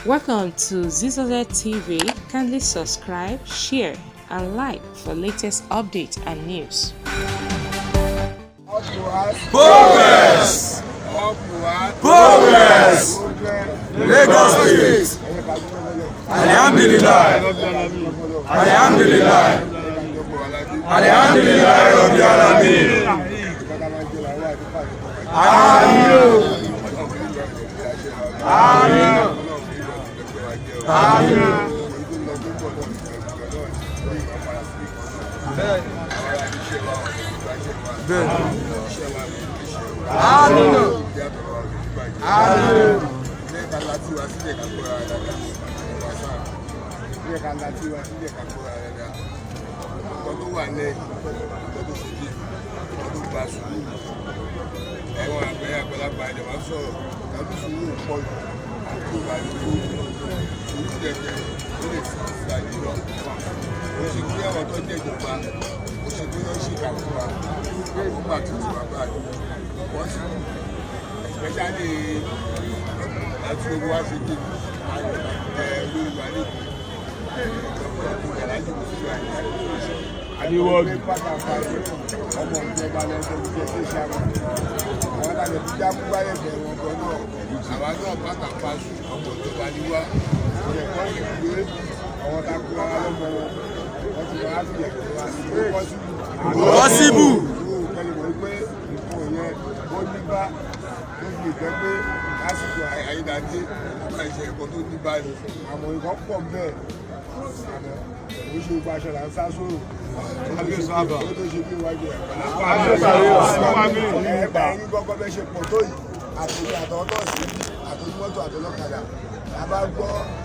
Welcome to Zisodel TV. Kindly subscribe, share, and like for latest updates and news. Progress! Progress! Lagos State! Alhamdulillah! Alhamdulillah! Alhamdulillah Rabbil Alamin! Amin! Amin! Amin!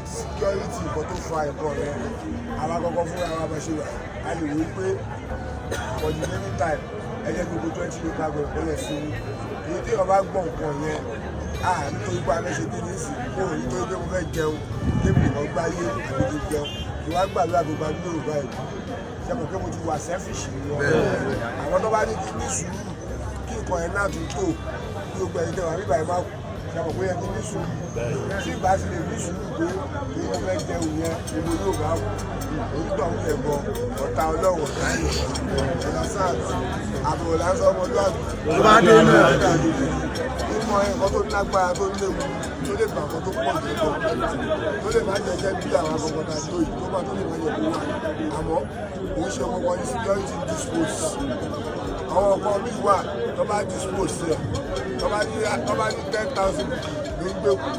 Security for to fight for them. I'm going to go for our machine. And we pay for the remaining time. And then we go 20 local government. You think about one point, nítorí pé alẹ́ ṣe bí ní ìsìn kó nítorí pé mo fẹ́ jẹun débi ìmọ̀ gbáyé àgbègbè jẹun ìwà gbàgbé àgbègbè àgbègbè Yorùbá yìí ṣe mọ̀ pé mo ti wà selfish ni wọn àwọn tó bá ní kí ní sùúrù kí nǹkan ẹ̀ náà tún tó kí gbogbo ẹ̀yin tẹ̀wá bíbá yìí má kú ṣe mọ̀ pé yẹ kí ní sùúrù tí ìbá ti lè ní sùúrù pé kí wọ́n fẹ́ jẹun yẹn gbogbo Yorùbá kù onítọ̀hún yẹn gan ọ̀tá ọlọ́wọ̀ láyé ọ̀tá sáàtì àbúrò lásán ọmọlúwàbí nǹkan tó lágbára tó léwu tó lè gbà nǹkan tó pọ̀ jù tó lè má jẹjẹ bí àwọn akọkọta tó yìí tó bá tó lè má jẹ kó wà àmọ́ òun ṣe ọmọ wọn ní security dispose àwọn ọkọ mi wà tó bá dispose ẹ tó bá ní 10,000 ló ń gbé kù.